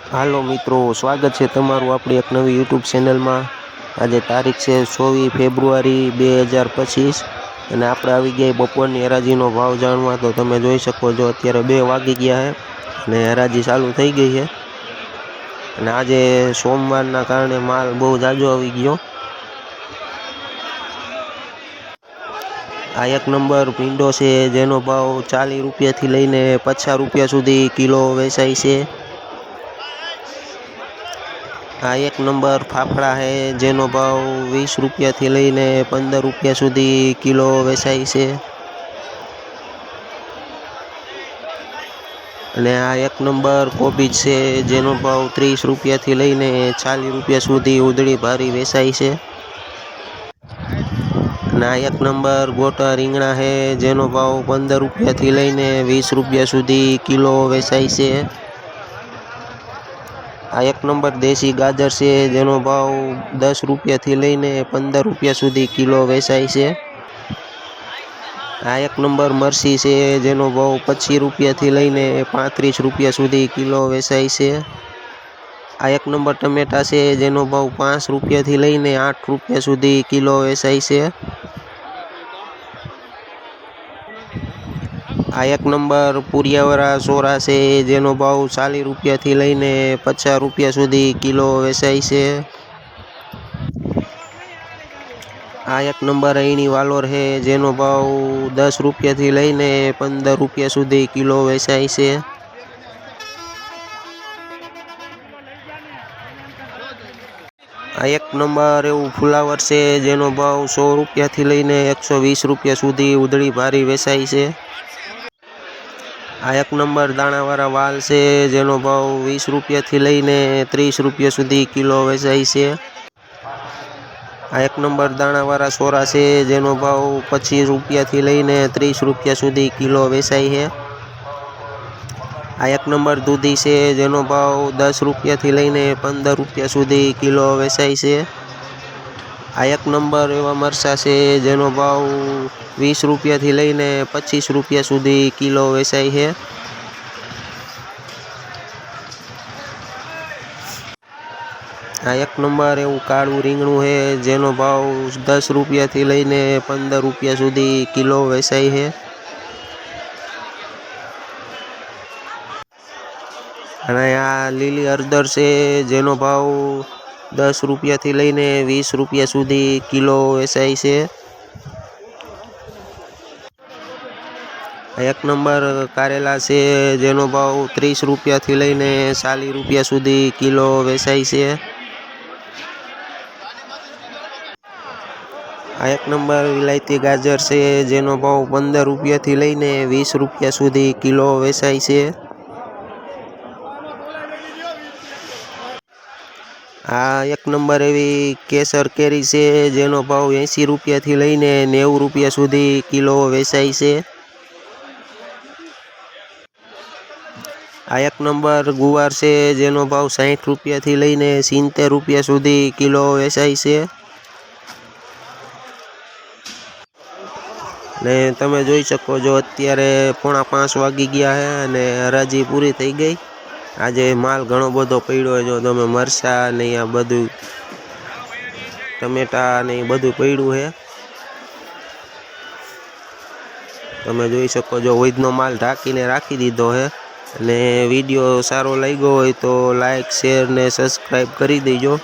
હાલો મિત્રો, સ્વાગત છે તમારું આપણી એક નવી યુટ્યુબ ચેનલમાં। આજે તારીખ છે 24 ફેબ્રુઆરી 2025 અને આપણે આવી ગયા બપોરની હરાજીનો ભાવ જાણવા। તો તમે જોઈ શકો છો અત્યારે 2 વાગી ગયા છે અને હરાજી ચાલુ થઈ ગઈ છે। અને આજે સોમવારના કારણે માલ બહુ જાજો આવી ગયો। આ એક નંબર ભીંડો છે જેનો ભાવ 40 રૂપિયાથી લઈને 50 રૂપિયા સુધી કિલો વેચાય છે। આ એક નંબર ફાફડા है જેનો ભાવ 20 રૂપિયાથી લઈને 15 રૂપિયા સુધી કિલો વેચાય છે। અને આ એક નંબર કોબીજ છે જેનો ભાવ 30 રૂપિયાથી લઈને 40 રૂપિયા સુધી ઉધળી ભારી વેચાય છે। અને આ એક નંબર ગોટા રીંગણા है જેનો ભાવ 15 રૂપિયાથી લઈને 20 રૂપિયા સુધી કિલો વેચાય છે। આ એક નંબર દેશી ગાજર છે જેનો ભાવ 10 રૂપિયાથી લઈને 15 રૂપિયા સુધી કિલો વેચાય છે। આ એક નંબર મરસી છે જેનો ભાવ 25 રૂપિયાથી લઈને 35 રૂપિયા સુધી કિલો વેચાય છે। આ એક નંબર ટમેટા છે જેનો ભાવ 5 રૂપિયાથી લઈને 8 રૂપિયા સુધી કિલો વેચાય છે। આ એક નંબર પુરિયાવાળા સોરા છે જેનો ભાવ 40 રૂપિયાથી લઈને 50 રૂપિયા સુધી કિલો વેચાય છે। આ એક નંબર અહીણી વાલોર છે જેનો ભાવ 10 રૂપિયાથી લઈને 15 રૂપિયા સુધી કિલો વેચાય છે। આ એક નંબર એવું ફુલાવર છે જેનો ભાવ 100 રૂપિયાથી લઈને 120 રૂપિયા સુધી ઉધળી ભારી વેચાય છે। આ એક નંબર દાણાવાળા વાલ છે જેનો ભાવ 20 રૂપિયાથી લઈને 30 રૂપિયા સુધી કિલો વેચાય છે। આ એક નંબર દાણાવાળા સોરા છે જેનો ભાવ 25 રૂપિયાથી લઈને 30 રૂપિયા સુધી કિલો વેચાય છે। આ એક નંબર દૂધી છે જેનો ભાવ 10 રૂપિયાથી લઈને 15 રૂપિયા સુધી કિલો વેચાય છે। આ એક નંબર એવા મરચાં છે જેનો ભાવ 20 રૂપિયાથી લઈને 25 રૂપિયા સુધી કિલો વેચાય છે। આ એક નંબર એવું કાળું રીંગણું છે જેનો ભાવ 10 રૂપિયાથી લઈને 15 રૂપિયા સુધી કિલો વેચાય છે। અને આ લીલી હળદર છે જેનો ભાવ 10 રૂપિયાથી લઈને 20 રૂપિયા સુધી કિલો વેચાય છે। એક નંબર કારેલા છે જેનો ભાવ 30 રૂપિયાથી લઈને 40 રૂપિયા સુધી કિલો વેચાય છે। આ એક નંબર વિલાયતી ગાજર છે જેનો ભાવ 15 રૂપિયાથી લઈને 20 રૂપિયા સુધી કિલો વેચાય છે। આ એક નંબર એવી કેસર કેરી છે જેનો ભાવ 80 રૂપિયાથી લઈને 90 રૂપિયા સુધી કિલો વેચાય છે। આ એક નંબર ગુવાર છે જેનો ભાવ 60 રૂપિયાથી લઈને 70 રૂપિયા સુધી કિલો વેચાય છે। ને તમે જોઈ શકો છો અત્યારે 4:45 વાગી ગયા છે અને હરાજી પૂરી થઈ ગઈ। આજે માલ ઘણો બધો પડ્યો જો તમે મરચાં ને આ બધું ટમેટા ને એ બધું પડ્યું છે। તમે જોઈ શકો છો વૈદનો માલ ઢાંકીને રાખી દીધો છે। અને વિડીયો સારો લાગ્યો હોય તો લાઈક શેર ને સબસ્ક્રાઈબ કરી દેજો।